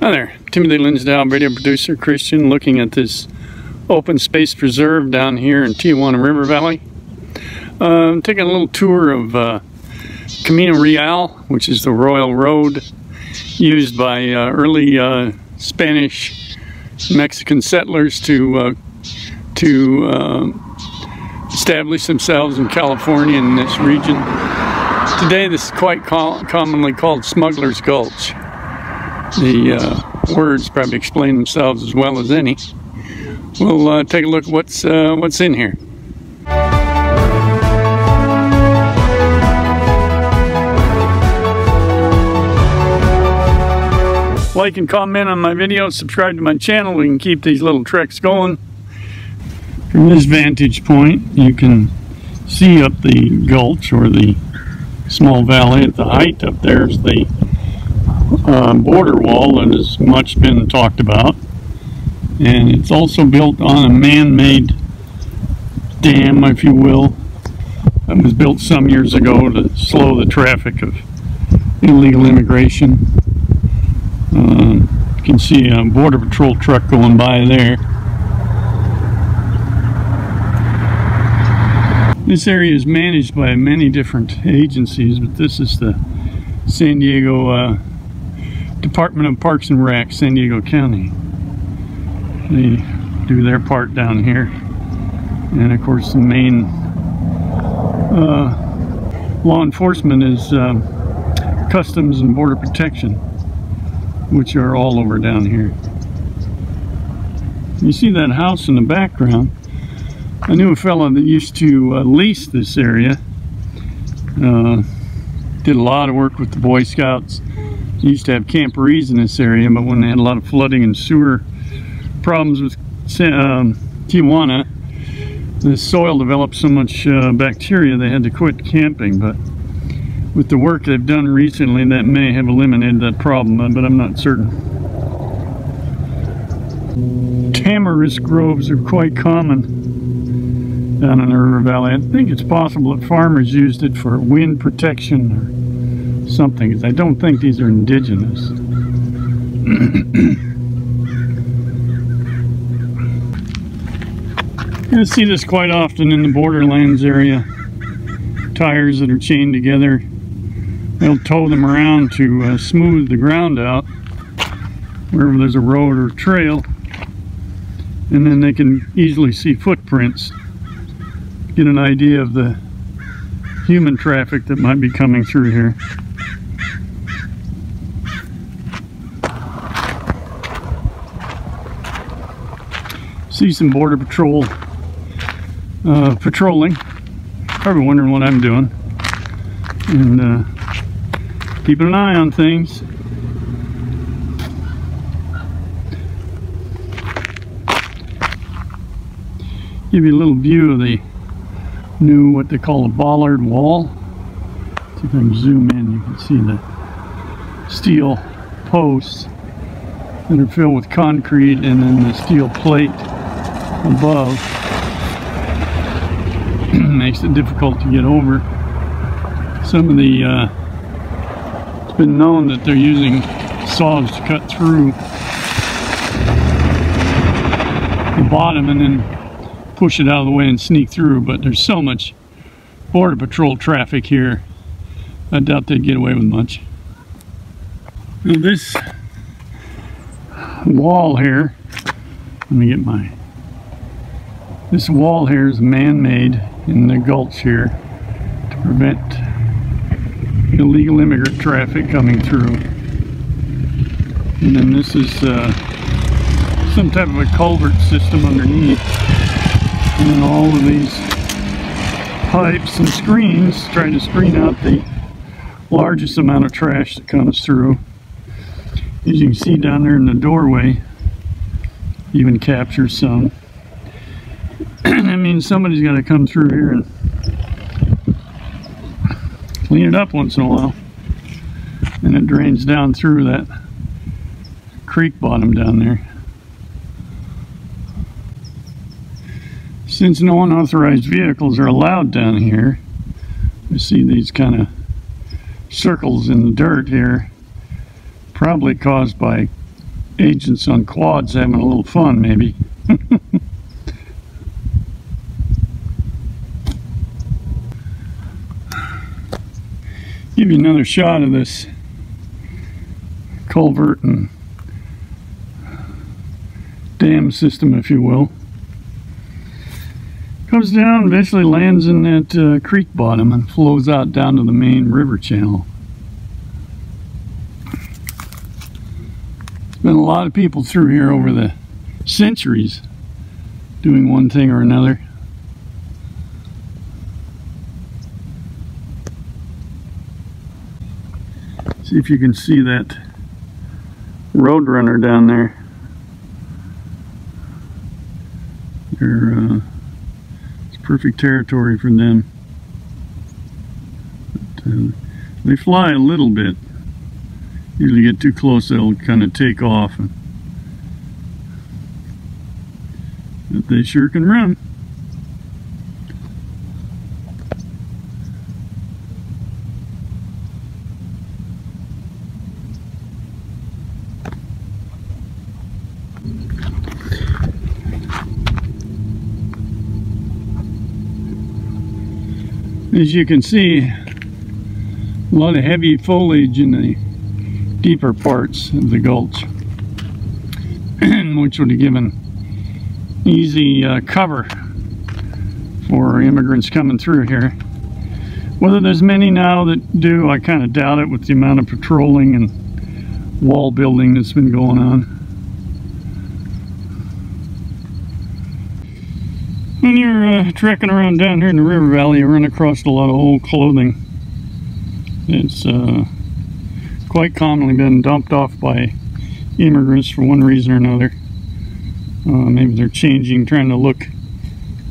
Hi there, Timothy Linsdau, radio producer, Christian, looking at this open space preserve down here in Tijuana River Valley. Taking a little tour of Camino Royal, which is the Royal Road used by early Spanish Mexican settlers to establish themselves in California in this region. Today this is quite commonly called Smuggler's Gulch. The words probably explain themselves as well as any. We'll take a look at what's in here. Like and comment on my videos, subscribe to my channel. We can keep these little treks going. From this vantage point, you can see up the gulch, or the small valley. At the height up there is the border wall that has much been talked about, and it's also built on a man-made dam, if you will, that was built some years ago to slow the traffic of illegal immigration. You can see a border patrol truck going by there. This area is managed by many different agencies, but this is the San Diego Department of Parks and Rec, San Diego County. They do their part down here, and of course the main law enforcement is Customs and Border Protection, which are all over down here. You see that house in the background. I knew a fellow that used to lease this area. Did a lot of work with the Boy Scouts. Used to have camporees in this area, but when they had a lot of flooding and sewer problems with Tijuana, the soil developed so much bacteria they had to quit camping. But with the work they've done recently, that may have eliminated that problem, but I'm not certain. Tamarisk groves are quite common down in the river valley. I think it's possible that farmers used it for wind protection or something, because I don't think these are indigenous. You see this quite often in the borderlands area. Tires that are chained together. They'll tow them around to smooth the ground out wherever there's a road or trail, and then they can easily see footprints, get an idea of the human traffic that might be coming through here. See some border patrol patrolling. Probably wondering what I'm doing, and keeping an eye on things. Give you a little view of the new, what they call a bollard wall. See if I can zoom in. You can see the steel posts that are filled with concrete, and then the steel plate above makes it difficult to get over. Some of the it's been known that they're using saws to cut through the bottom and then push it out of the way and sneak through, but there's so much border patrol traffic here, I doubt they'd get away with much. Now this wall here, let me get this wall here is man-made in the gulch here to prevent illegal immigrant traffic coming through. And then this is some type of a culvert system underneath, and then all of these pipes and screens try to screen out the largest amount of trash that comes through. As you can see down there in the doorway, even captures some. That means somebody's got to come through here and clean it up once in a while. And it drains down through that creek bottom down there. Since no unauthorized vehicles are allowed down here, you see these kind of circles in the dirt here, probably caused by agents on quads having a little fun, maybe. Give you another shot of this culvert and dam system, if you will. Comes down, eventually lands in that creek bottom and flows out down to the main river channel. There's been a lot of people through here over the centuries doing one thing or another. See if you can see that roadrunner down there. It's perfect territory for them. But, they fly a little bit. Usually get too close, they'll kind of take off. But they sure can run. As you can see, a lot of heavy foliage in the deeper parts of the gulch, which would have given easy cover for immigrants coming through here. Whether there's many now that do, I kind of doubt it with the amount of patrolling and wall building that's been going on. When you're trekking around down here in the river valley, you run across a lot of old clothing. It's quite commonly been dumped off by immigrants for one reason or another. Maybe they're changing, trying to look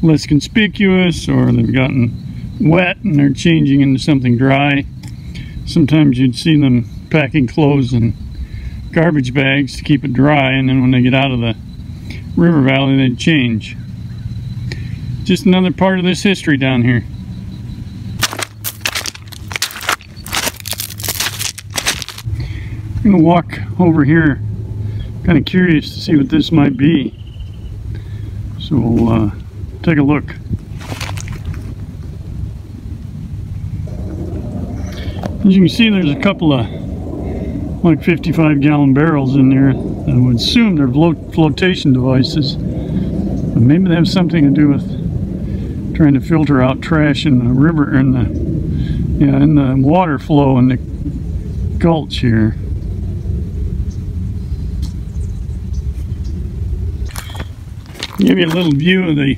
less conspicuous, or they've gotten wet and they're changing into something dry. Sometimes you'd see them packing clothes in garbage bags to keep it dry, and then when they get out of the river valley, they'd change. Just another part of this history down here. I'm going to walk over here, kind of curious to see what this might be. So we'll take a look. As you can see, there's a couple of like 55-gallon barrels in there. I would assume they're flotation devices, but maybe they have something to do with trying to filter out trash in the river, in the water flow in the gulch here. Give you a little view of the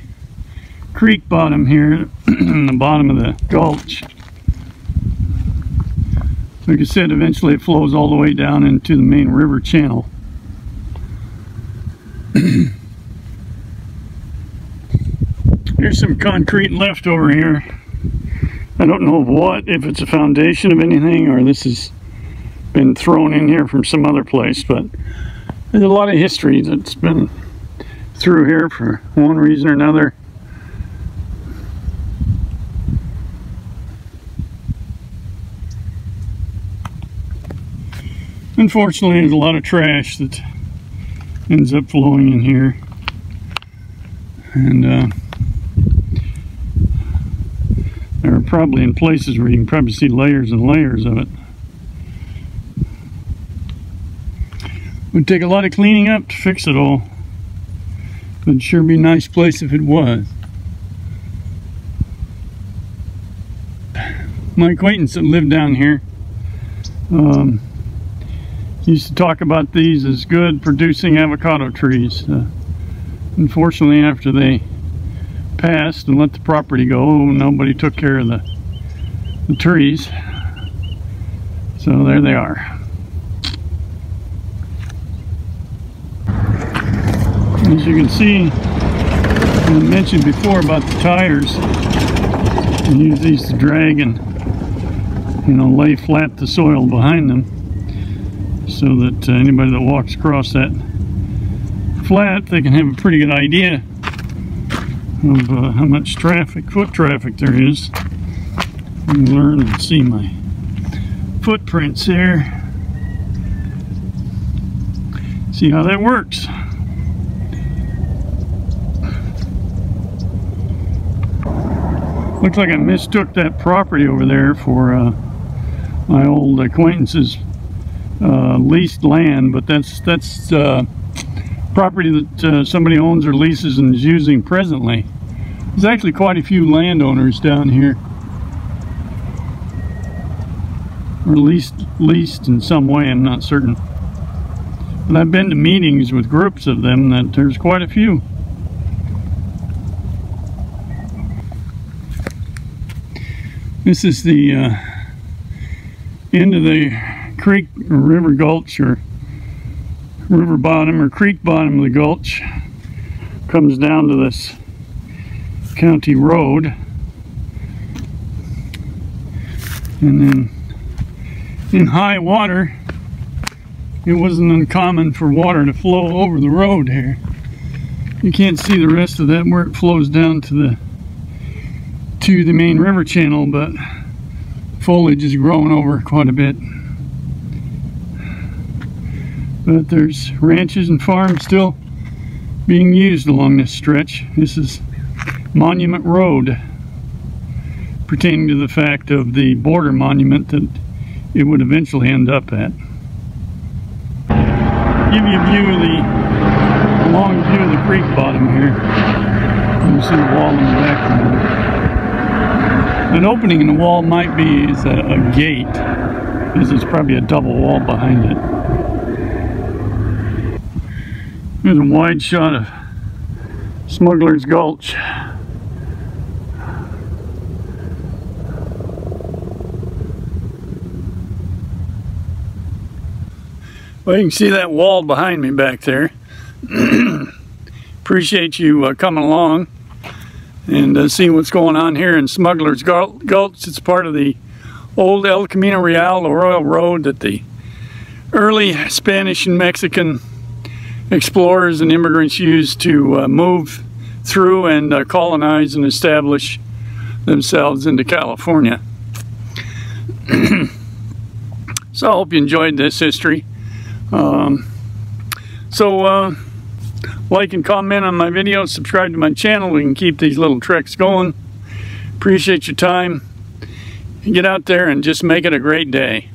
creek bottom here, in the bottom of the gulch. Like I said, eventually it flows all the way down into the main river channel. Here's some concrete left over here. I don't know what, if it's a foundation of anything or this has been thrown in here from some other place, but there's a lot of history that's been through here for one reason or another. Unfortunately, there's a lot of trash that ends up flowing in here, and there are probably in places where you can probably see layers and layers of it. It would take a lot of cleaning up to fix it all. It'd sure be a nice place if it was. My acquaintance that lived down here used to talk about these as good producing avocado trees. Unfortunately, after they passed and let the property go, nobody took care of the trees. So there they are. As you can see, I mentioned before about the tires. You use these to drag and, lay flat the soil behind them, so that anybody that walks across that flat, they can have a pretty good idea of how much foot traffic there is. You can learn and see my footprints there. See how that works. Looks like I mistook that property over there for my old acquaintance's leased land, but that's property that somebody owns or leases and is using presently. There's actually quite a few landowners down here, or leased in some way, I'm not certain. But I've been to meetings with groups of them that there's quite a few. This is the end of the creek or river gulch, or river bottom or creek bottom of the gulch. Comes down to this county road, and then in high water it wasn't uncommon for water to flow over the road here. You can't see the rest of that where it flows down to the main river channel, but foliage is growing over quite a bit. But there's ranches and farms still being used along this stretch. This is Monument Road, pertaining to the fact of the border monument that it would eventually end up at. Give you a view of a long view of the creek bottom here. You see the wall in the background. An opening in the wall might be a gate. This is probably a double wall behind it. Here's a wide shot of Smuggler's Gulch. Well, you can see that wall behind me back there. Appreciate you coming along and seeing what's going on here in Smuggler's Gulch. It's part of the old El Camino Royal road that the early Spanish and Mexican explorers and immigrants used to move through and colonize and establish themselves into California. So I hope you enjoyed this history. Like and comment on my videos, subscribe to my channel. We can keep these little treks going. Appreciate your time. Get out there and just make it a great day.